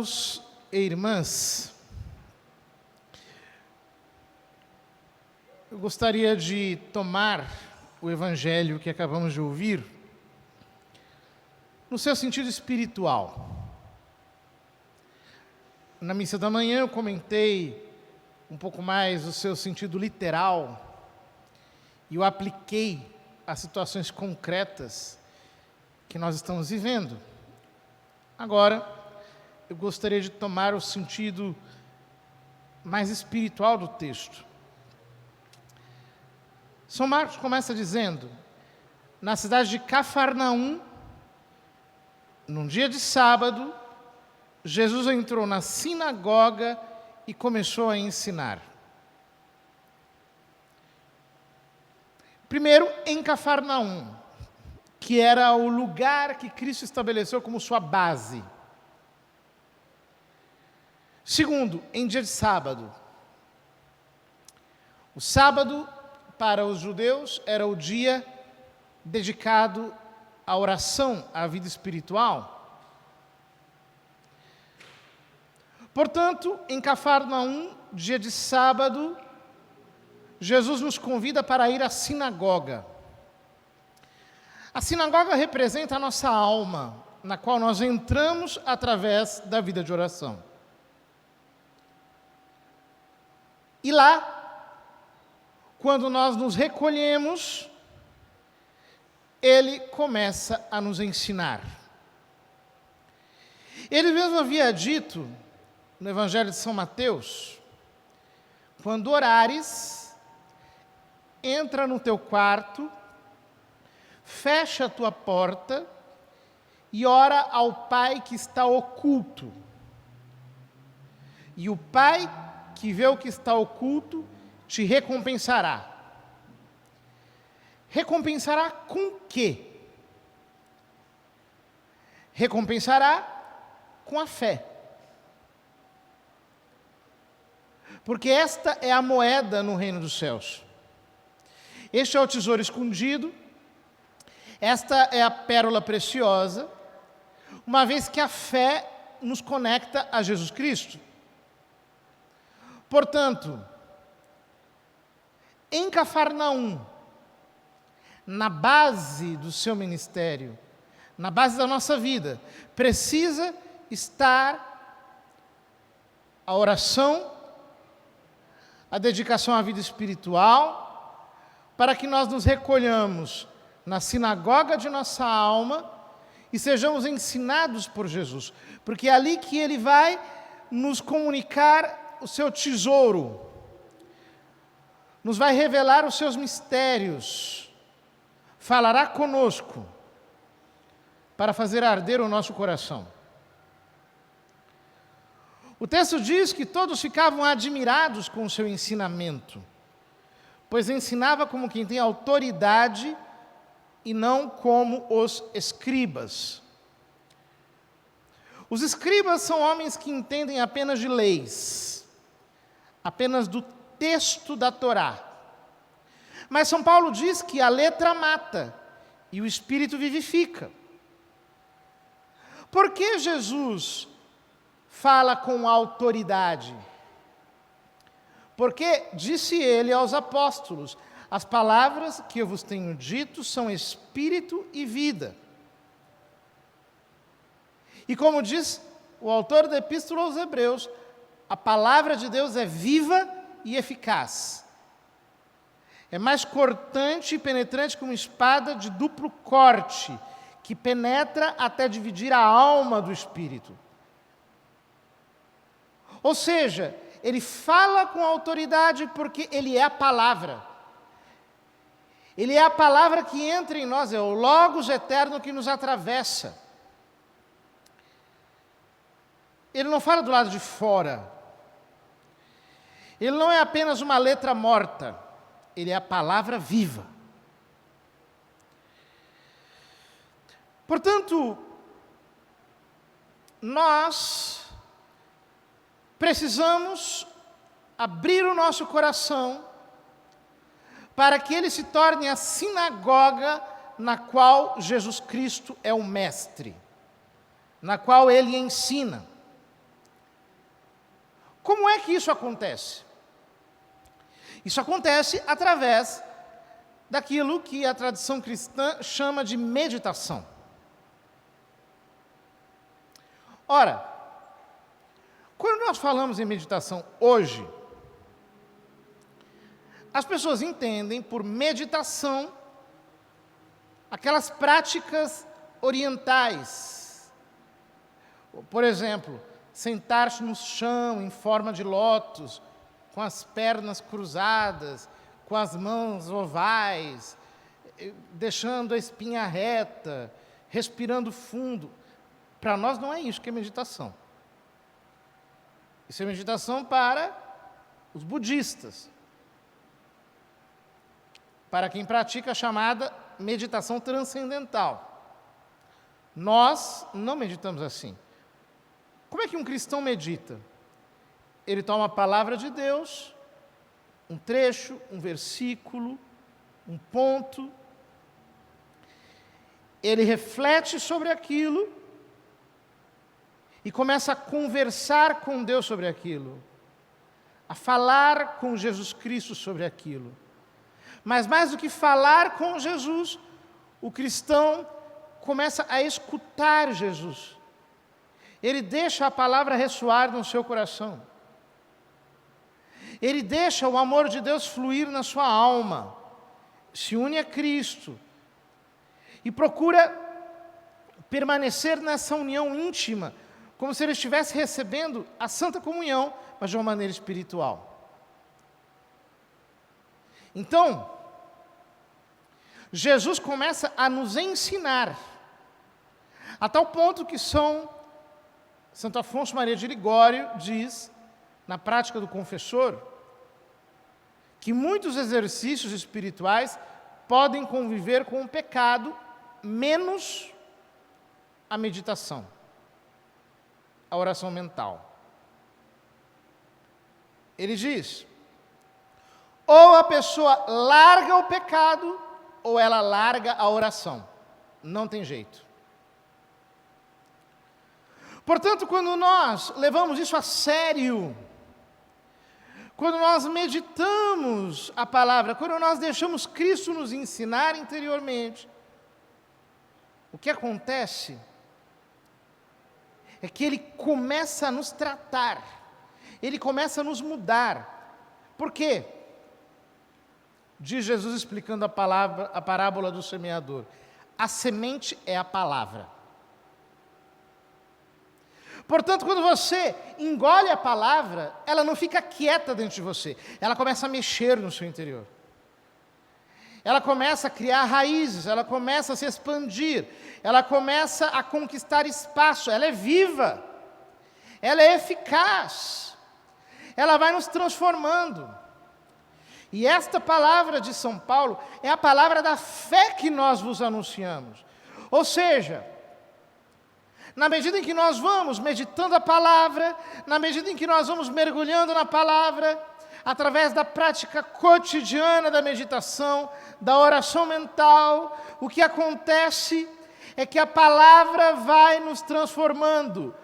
Irmãos e irmãs, eu gostaria de tomar o evangelho que acabamos de ouvir no seu sentido espiritual. Na missa da manhã eu comentei um pouco mais o seu sentido literal e o apliquei a situações concretas que nós estamos vivendo. Agora, eu gostaria de tomar o sentido mais espiritual do texto. São Marcos começa dizendo: na cidade de Cafarnaum, num dia de sábado, Jesus entrou na sinagoga e começou a ensinar. Primeiro, em Cafarnaum, que era o lugar que Cristo estabeleceu como sua base. Segundo, em dia de sábado. O sábado, para os judeus, era o dia dedicado à oração, à vida espiritual. Portanto, em Cafarnaum, dia de sábado, Jesus nos convida para ir à sinagoga. A sinagoga representa a nossa alma, na qual nós entramos através da vida de oração. E lá, quando nós nos recolhemos, ele começa a nos ensinar. Ele mesmo havia dito, no Evangelho de São Mateus: quando orares, entra no teu quarto, fecha a tua porta e ora ao Pai que está oculto. E o Pai que vê o que está oculto te recompensará. Recompensará com quê? Recompensará com a fé. Porque esta é a moeda no reino dos céus. Este é o tesouro escondido, esta é a pérola preciosa, uma vez que a fé nos conecta a Jesus Cristo. Portanto, em Cafarnaum, na base do seu ministério, na base da nossa vida, precisa estar a oração, a dedicação à vida espiritual, para que nós nos recolhamos na sinagoga de nossa alma e sejamos ensinados por Jesus, porque é ali que Ele vai nos comunicar o seu tesouro, nos vai revelar os seus mistérios, falará conosco para fazer arder o nosso coração. O texto diz que todos ficavam admirados com o seu ensinamento, pois ensinava como quem tem autoridade e não como os escribas. Os escribas são homens que entendem apenas de leis, apenas do texto da Torá. Mas São Paulo diz que a letra mata e o Espírito vivifica. Por que Jesus fala com autoridade? Porque disse ele aos apóstolos: as palavras que eu vos tenho dito são espírito e vida. E como diz o autor da Epístola aos Hebreus, a palavra de Deus é viva e eficaz. É mais cortante e penetrante que uma espada de duplo corte, que penetra até dividir a alma do espírito. Ou seja, ele fala com autoridade porque ele é a palavra. Ele é a palavra que entra em nós, é o Logos eterno que nos atravessa. Ele não fala do lado de fora. Ele não é apenas uma letra morta, ele é a palavra viva. Portanto, nós precisamos abrir o nosso coração para que ele se torne a sinagoga na qual Jesus Cristo é o mestre, na qual ele ensina. Como é que isso acontece? Isso acontece através daquilo que a tradição cristã chama de meditação. Ora, quando nós falamos em meditação hoje, as pessoas entendem por meditação aquelas práticas orientais. Por exemplo, sentar-se no chão em forma de lótus, com as pernas cruzadas, com as mãos ovais, deixando a espinha reta, respirando fundo. Para nós não é isso que é meditação. Isso é meditação para os budistas, para quem pratica a chamada meditação transcendental. Nós não meditamos assim. Como é que um cristão medita? Ele toma a palavra de Deus, um trecho, um versículo, um ponto, ele reflete sobre aquilo e começa a conversar com Deus sobre aquilo, a falar com Jesus Cristo sobre aquilo. Mas mais do que falar com Jesus, o cristão começa a escutar Jesus. Ele deixa a palavra ressoar no seu coração. Ele deixa o amor de Deus fluir na sua alma. Se une a Cristo. E procura permanecer nessa união íntima, como se ele estivesse recebendo a Santa Comunhão, mas de uma maneira espiritual. Então, Jesus começa a nos ensinar, a tal ponto que Santo Afonso Maria de Ligório diz, na prática do confessor, que muitos exercícios espirituais podem conviver com o pecado, menos a meditação, a oração mental. Ele diz, ou a pessoa larga o pecado, ou ela larga a oração. Não tem jeito. Portanto, quando nós levamos isso a sério, quando nós meditamos a palavra, quando nós deixamos Cristo nos ensinar interiormente, o que acontece é que Ele começa a nos tratar, Ele começa a nos mudar. Por quê? Diz Jesus explicando a parábola do semeador. A semente é a palavra. Portanto, quando você engole a palavra, ela não fica quieta dentro de você. Ela começa a mexer no seu interior. Ela começa a criar raízes, ela começa a se expandir, ela começa a conquistar espaço, ela é viva, ela é eficaz, ela vai nos transformando. E esta palavra de São Paulo é a palavra da fé que nós vos anunciamos. Ou seja, na medida em que nós vamos meditando a palavra, na medida em que nós vamos mergulhando na palavra, através da prática cotidiana da meditação, da oração mental, o que acontece é que a palavra vai nos transformando.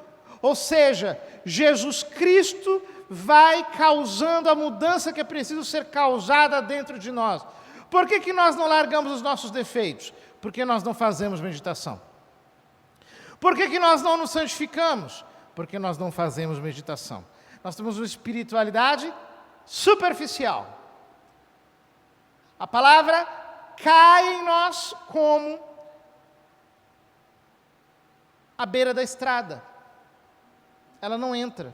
Ou seja, Jesus Cristo vai causando a mudança que é preciso ser causada dentro de nós. Por que nós não largamos os nossos defeitos? Porque nós não fazemos meditação. Por que nós não nos santificamos? Porque nós não fazemos meditação. Nós temos uma espiritualidade superficial. A palavra cai em nós como a beira da estrada. Ela não entra.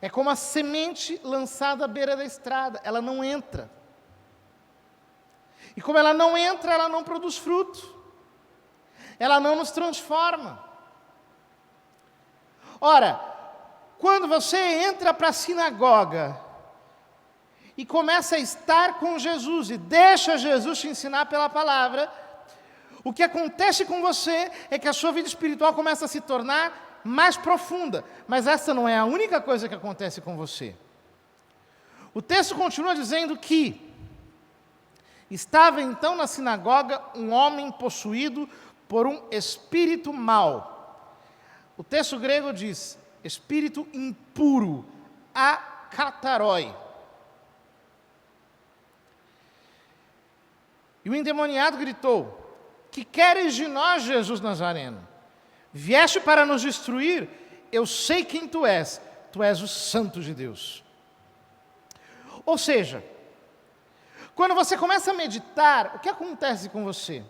É como a semente lançada à beira da estrada, ela não entra. E como ela não entra, ela não produz fruto. Ela não nos transforma. Ora, quando você entra para a sinagoga e começa a estar com Jesus e deixa Jesus te ensinar pela palavra, o que acontece com você é que a sua vida espiritual começa a se tornar mais profunda. Mas essa não é a única coisa que acontece com você. O texto continua dizendo que estava então na sinagoga um homem possuído por um espírito mau. O texto grego diz, espírito impuro, akataroi. E o endemoniado gritou: que queres de nós, Jesus Nazareno? Vieste para nos destruir? Eu sei quem tu és o Santo de Deus. Ou seja, quando você começa a meditar, o que acontece com você?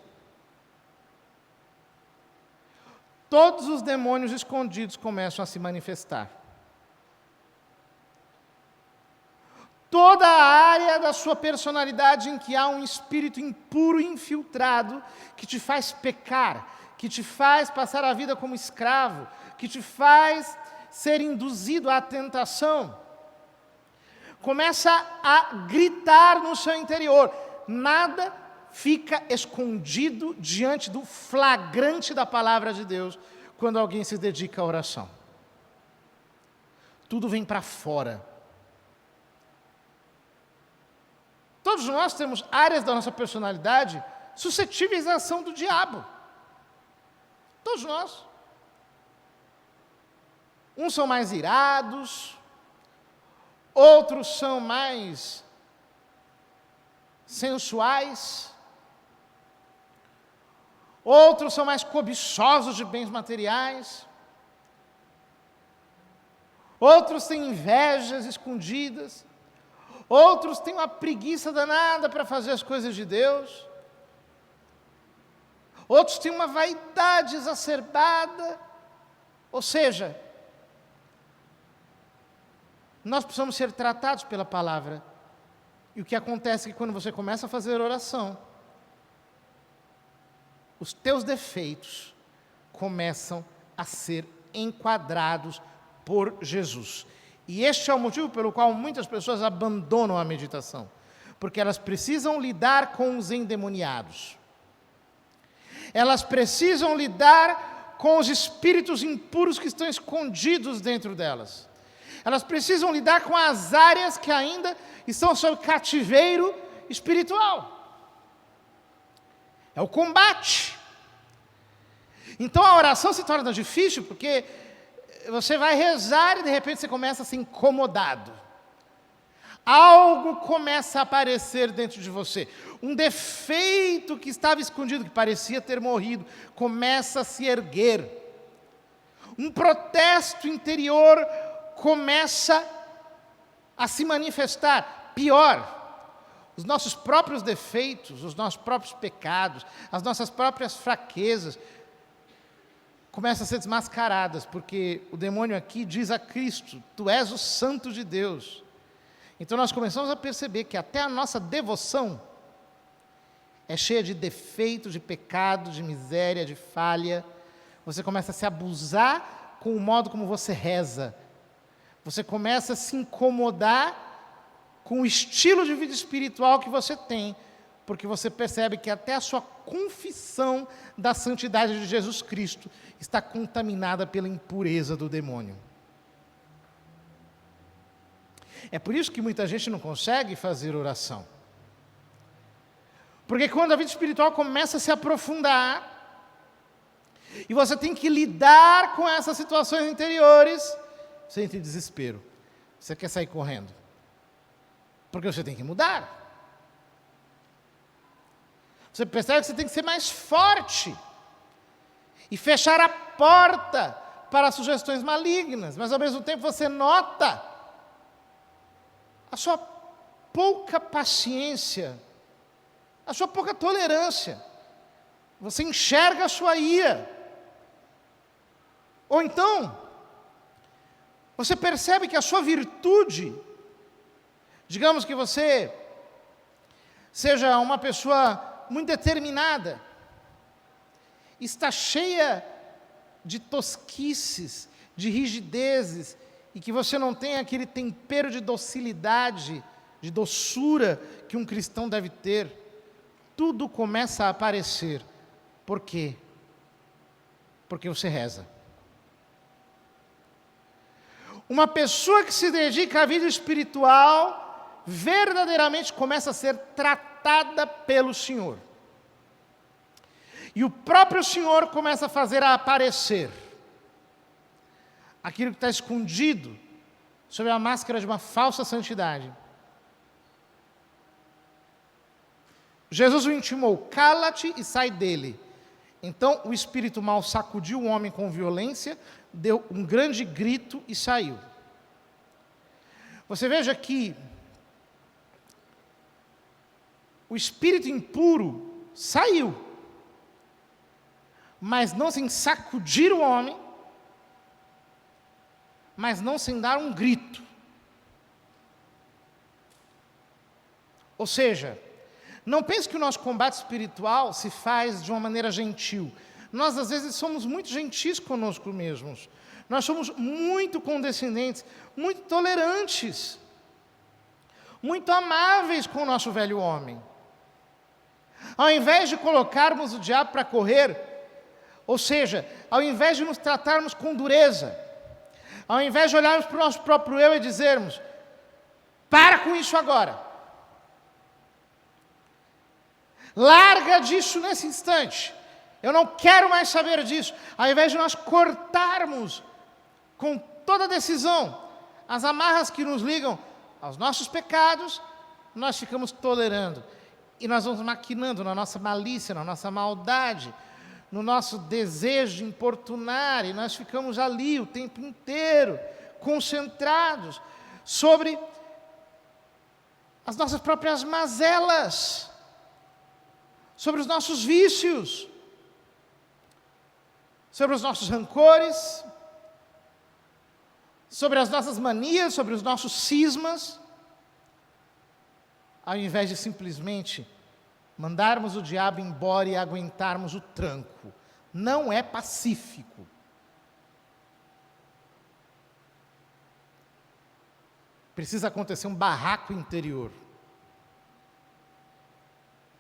Todos os demônios escondidos começam a se manifestar. Toda a área da sua personalidade em que há um espírito impuro infiltrado, que te faz pecar, que te faz passar a vida como escravo, que te faz ser induzido à tentação, começa a gritar no seu interior. Nada fica escondido diante do flagrante da palavra de Deus quando alguém se dedica à oração. Tudo vem para fora. Todos nós temos áreas da nossa personalidade suscetíveis à ação do diabo. Todos nós. Uns são mais irados, outros são mais sensuais, outros são mais cobiçosos de bens materiais, outros têm invejas escondidas, outros têm uma preguiça danada para fazer as coisas de Deus, outros têm uma vaidade exacerbada. Ou seja, nós precisamos ser tratados pela palavra. E o que acontece é que quando você começa a fazer oração, os teus defeitos começam a ser enquadrados por Jesus. E este é o motivo pelo qual muitas pessoas abandonam a meditação, porque elas precisam lidar com os endemoniados. Elas precisam lidar com os espíritos impuros que estão escondidos dentro delas. Elas precisam lidar com as áreas que ainda estão sob cativeiro espiritual. É o combate. Então a oração se torna difícil porque você vai rezar e de repente você começa a ser incomodado. Algo começa a aparecer dentro de você. Um defeito que estava escondido, que parecia ter morrido, começa a se erguer. Um protesto interior começa a se manifestar. Pior, os nossos próprios defeitos, os nossos próprios pecados, as nossas próprias fraquezas começam a ser desmascaradas, porque o demônio aqui diz a Cristo: tu és o Santo de Deus. Então nós começamos a perceber que até a nossa devoção é cheia de defeitos, de pecados, de miséria, de falha. Você começa a se abusar com o modo como você reza. Você começa a se incomodar com o estilo de vida espiritual que você tem, porque você percebe que até a sua confissão da santidade de Jesus Cristo está contaminada pela impureza do demônio. É por isso que muita gente não consegue fazer oração. Porque quando a vida espiritual começa a se aprofundar, e você tem que lidar com essas situações interiores, você entra em desespero. Você quer sair correndo. Porque você tem que mudar. Você percebe que você tem que ser mais forte. E fechar a porta para sugestões malignas. Mas ao mesmo tempo você nota a sua pouca paciência, a sua pouca tolerância. Você enxerga a sua ira. Ou então, você percebe que a sua virtude, digamos que você seja uma pessoa muito determinada, está cheia de tosquices, de rigidezes, e que você não tem aquele tempero de docilidade, de doçura que um cristão deve ter. Tudo começa a aparecer. Por quê? Porque você reza. Uma pessoa que se dedica à vida espiritual, verdadeiramente começa a ser tratada pelo Senhor. E o próprio Senhor começa a fazer aparecer aquilo que está escondido sob a máscara de uma falsa santidade. Jesus o intimou: cala-te e sai dele. Então o espírito mau sacudiu o homem com violência, deu um grande grito e saiu. Você veja que o espírito impuro saiu, mas não sem sacudir o homem, mas não sem dar um grito. Ou seja, não pense que o nosso combate espiritual se faz de uma maneira gentil. Nós, às vezes, somos muito gentis conosco mesmos. Nós somos muito condescendentes, muito tolerantes, muito amáveis com o nosso velho homem. Ao invés de colocarmos o diabo para correr, ou seja, ao invés de nos tratarmos com dureza, ao invés de olharmos para o nosso próprio eu e dizermos: para com isso agora. Larga disso nesse instante. Eu não quero mais saber disso. Ao invés de nós cortarmos com toda decisão as amarras que nos ligam aos nossos pecados, nós ficamos tolerando. E nós vamos maquinando na nossa malícia, na nossa maldade, no nosso desejo de importunar, e nós ficamos ali o tempo inteiro, concentrados sobre as nossas próprias mazelas, sobre os nossos vícios, sobre os nossos rancores, sobre as nossas manias, sobre os nossos cismas, ao invés de simplesmente mandarmos o diabo embora e aguentarmos o tranco. Não é pacífico. Precisa acontecer um barraco interior.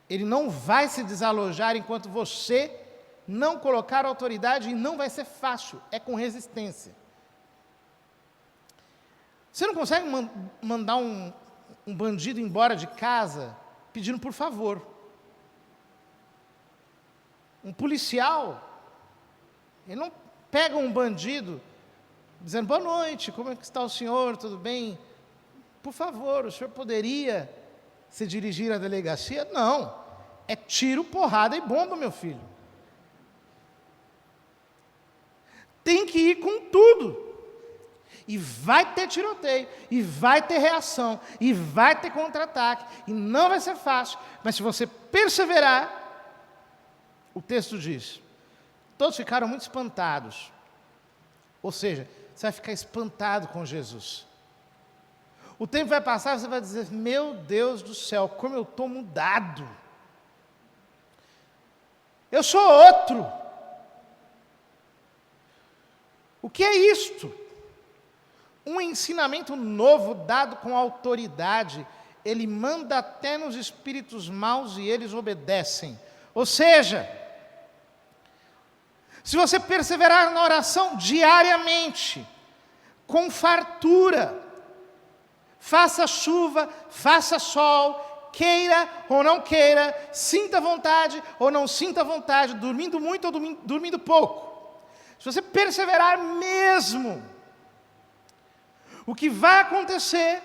Ele não vai se desalojar enquanto você não colocar autoridade, e não vai ser fácil, é com resistência. Você não consegue mandar um bandido embora de casa pedindo por favor. Um policial, ele não pega um bandido dizendo: boa noite, como é que está o senhor, tudo bem? Por favor, o senhor poderia se dirigir à delegacia? Não, é tiro, porrada e bomba, meu filho. Tem que ir com tudo. E vai ter tiroteio, e vai ter reação, e vai ter contra-ataque, e não vai ser fácil, mas se você perseverar, o texto diz, todos ficaram muito espantados. Ou seja, você vai ficar espantado com Jesus. O tempo vai passar e você vai dizer: meu Deus do céu, como eu estou mudado. Eu sou outro. O que é isto? Um ensinamento novo dado com autoridade. Ele manda até nos espíritos maus e eles obedecem. Ou seja, se você perseverar na oração diariamente, com fartura, faça chuva, faça sol, queira ou não queira, sinta vontade ou não sinta vontade, dormindo muito ou dormindo pouco. Se você perseverar mesmo, o que vai acontecer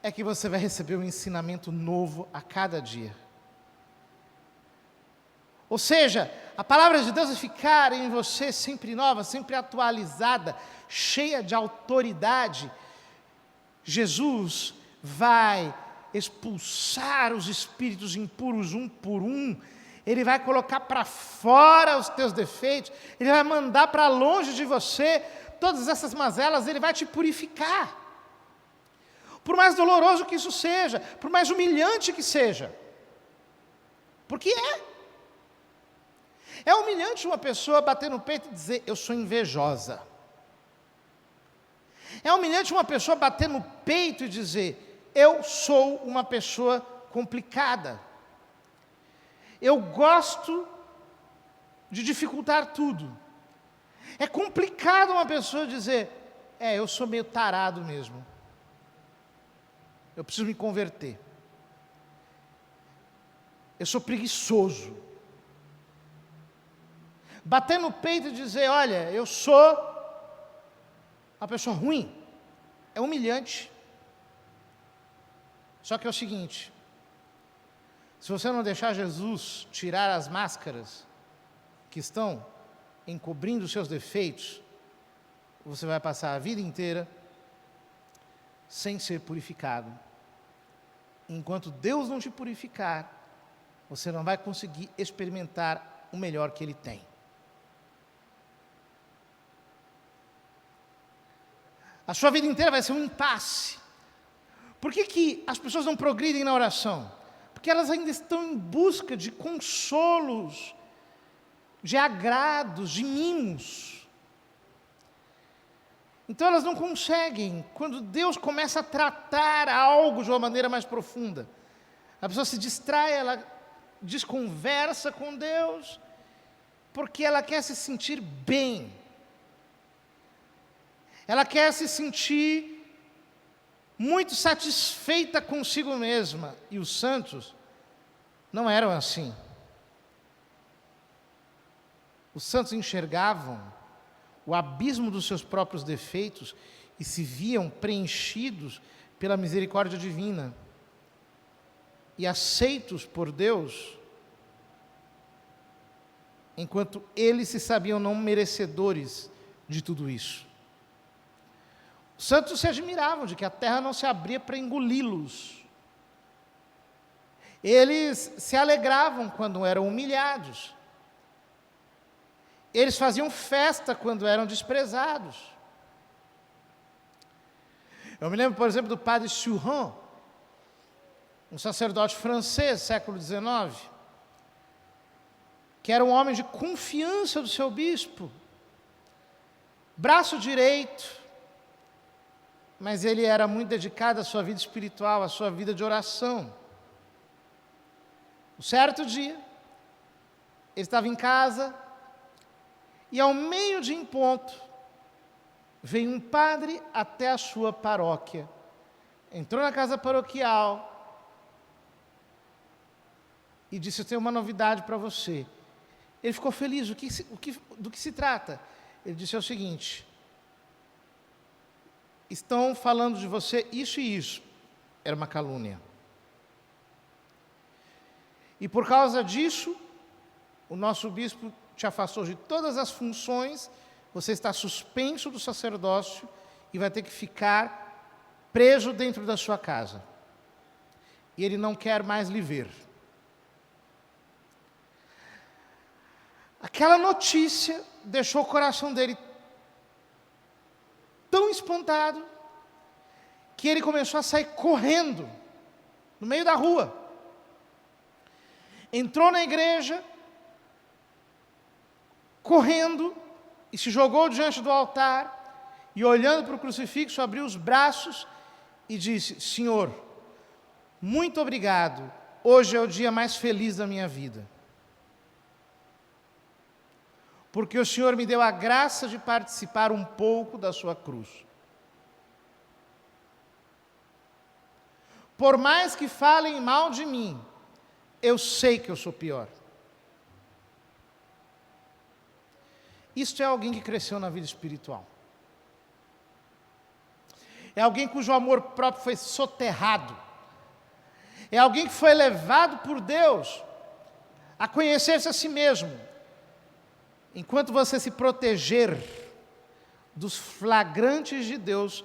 é que você vai receber um ensinamento novo a cada dia. Ou seja, a palavra de Deus vai ficar em você sempre nova, sempre atualizada, cheia de autoridade. Jesus vai expulsar os espíritos impuros um por um. Ele vai colocar para fora os teus defeitos. Ele vai mandar para longe de você todas essas mazelas. Ele vai te purificar. Por mais doloroso que isso seja, por mais humilhante que seja. Porque é humilhante uma pessoa bater no peito e dizer: eu sou invejosa. É humilhante uma pessoa bater no peito e dizer: eu sou uma pessoa complicada. Eu gosto de dificultar tudo. É complicado uma pessoa dizer: eu sou meio tarado mesmo. Eu preciso me converter. Eu sou preguiçoso. Bater no peito e dizer: olha, eu sou uma pessoa ruim, é humilhante. Só que é o seguinte, se você não deixar Jesus tirar as máscaras que estão encobrindo os seus defeitos, você vai passar a vida inteira sem ser purificado. Enquanto Deus não te purificar, você não vai conseguir experimentar o melhor que Ele tem. A sua vida inteira vai ser um impasse. Por que as pessoas não progridem na oração? Porque elas ainda estão em busca de consolos, de agrados, de mimos. Então elas não conseguem, quando Deus começa a tratar algo de uma maneira mais profunda. A pessoa se distrai, ela desconversa com Deus, porque ela quer se sentir bem. Ela quer se sentir muito satisfeita consigo mesma. E os santos não eram assim. Os santos enxergavam o abismo dos seus próprios defeitos e se viam preenchidos pela misericórdia divina e aceitos por Deus, enquanto eles se sabiam não merecedores de tudo isso. Os santos se admiravam de que a terra não se abria para engoli-los. Eles se alegravam quando eram humilhados. Eles faziam festa quando eram desprezados. Eu me lembro, por exemplo, do padre Surin, um sacerdote francês, século XIX, que era um homem de confiança do seu bispo, braço direito, mas ele era muito dedicado à sua vida espiritual, à sua vida de oração. Um certo dia, ele estava em casa, e ao meio-dia em ponto, veio um padre até a sua paróquia, entrou na casa paroquial e disse: eu tenho uma novidade para você. Ele ficou feliz. Do que se trata? Ele disse: é o seguinte, estão falando de você isso e isso. Era uma calúnia. E por causa disso, o nosso bispo te afastou de todas as funções, você está suspenso do sacerdócio e vai ter que ficar preso dentro da sua casa. E ele não quer mais lhe ver. Aquela notícia deixou o coração dele tão espantado que ele começou a sair correndo no meio da rua. Entrou na igreja, correndo, e se jogou diante do altar, e olhando para o crucifixo, abriu os braços e disse: Senhor, muito obrigado, hoje é o dia mais feliz da minha vida. Porque o Senhor me deu a graça de participar um pouco da sua cruz. Por mais que falem mal de mim, eu sei que eu sou pior. Isto é alguém que cresceu na vida espiritual. É alguém cujo amor próprio foi soterrado. É alguém que foi levado por Deus a conhecer-se a si mesmo. Enquanto você se proteger dos flagrantes de Deus,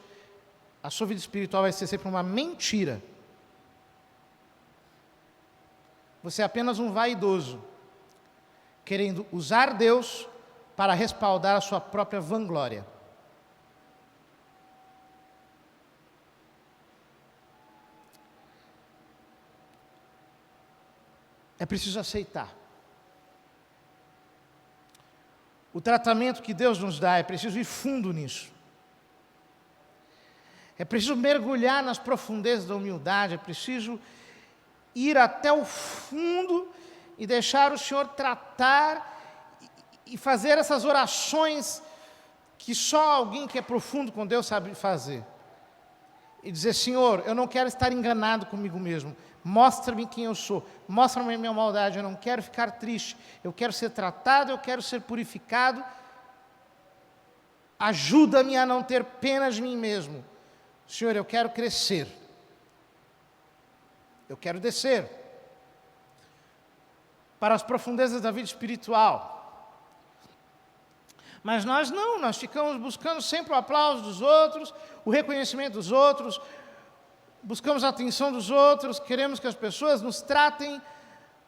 a sua vida espiritual vai ser sempre uma mentira. Você é apenas um vaidoso, querendo usar Deus para respaldar a sua própria vanglória. É preciso aceitar. O tratamento que Deus nos dá, é preciso ir fundo nisso. É preciso mergulhar nas profundezas da humildade, é preciso ir até o fundo e deixar o Senhor tratar e fazer essas orações que só alguém que é profundo com Deus sabe fazer. E dizer: Senhor, eu não quero estar enganado comigo mesmo. Mostra-me quem eu sou. Mostra-me a minha maldade. Eu não quero ficar triste. Eu quero ser tratado, eu quero ser purificado Ajuda-me a não ter pena de mim mesmo. Senhor, eu quero crescer. Eu quero descer para as profundezas da vida espiritual. Mas nós não, nós ficamos buscando sempre o aplauso dos outros, o reconhecimento dos outros, buscamos a atenção dos outros, queremos que as pessoas nos tratem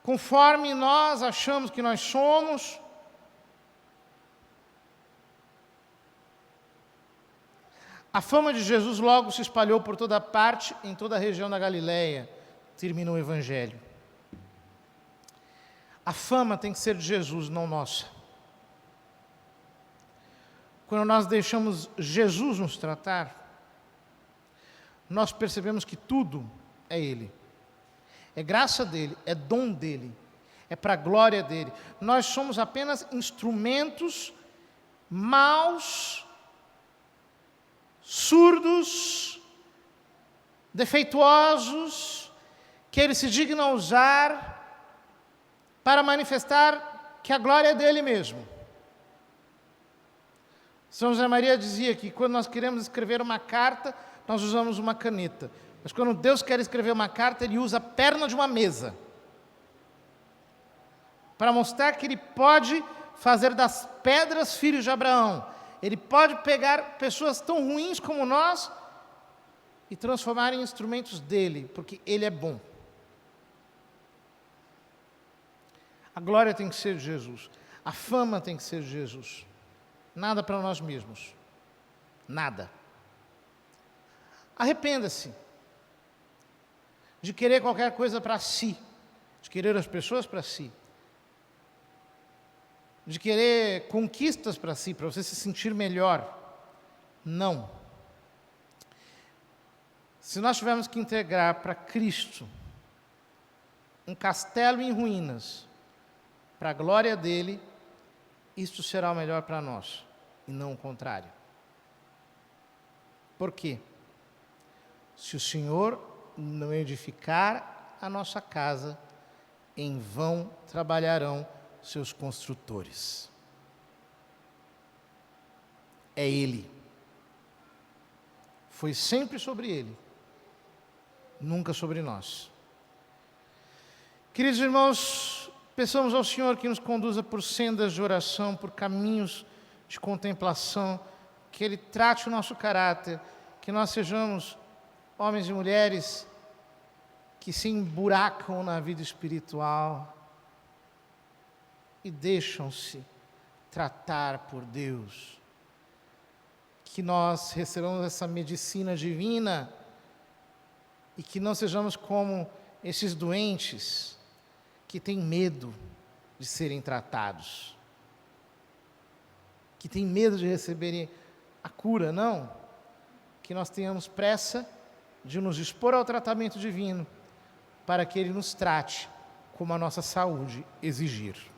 conforme nós achamos que nós somos. A fama de Jesus logo se espalhou por toda parte, em toda a região da Galileia. Termina o Evangelho. A fama tem que ser de Jesus, não nossa. Quando nós deixamos Jesus nos tratar, nós percebemos que tudo é Ele. É graça dEle, é dom dEle, é para a glória dEle. Nós somos apenas instrumentos maus, surdos, defeituosos, que Ele se digna a usar para manifestar que a glória é dEle mesmo. São José Maria dizia que quando nós queremos escrever uma carta, nós usamos uma caneta. Mas quando Deus quer escrever uma carta, Ele usa a perna de uma mesa. Para mostrar que Ele pode fazer das pedras filhos de Abraão. Ele pode pegar pessoas tão ruins como nós e transformar em instrumentos dEle, porque Ele é bom. A glória tem que ser de Jesus. A fama tem que ser de Jesus. Nada para nós mesmos. Nada. Arrependa-se de querer qualquer coisa para si, de querer as pessoas para si, de querer conquistas para si, para você se sentir melhor. Não. Se nós tivermos que entregar para Cristo um castelo em ruínas, para a glória dEle, isto será o melhor para nós, e não o contrário. Por quê? Se o Senhor não edificar a nossa casa, em vão trabalharão seus construtores. É Ele. Foi sempre sobre Ele, nunca sobre nós. Queridos irmãos, peçamos ao Senhor que nos conduza por sendas de oração, por caminhos de contemplação, que Ele trate o nosso caráter, que nós sejamos homens e mulheres que se emburacam na vida espiritual e deixam-se tratar por Deus. Que nós recebamos essa medicina divina e que não sejamos como esses doentes que têm medo de serem tratados, que têm medo de receberem a cura, não. Que nós tenhamos pressa de nos expor ao tratamento divino, para que Ele nos trate como a nossa saúde exigir.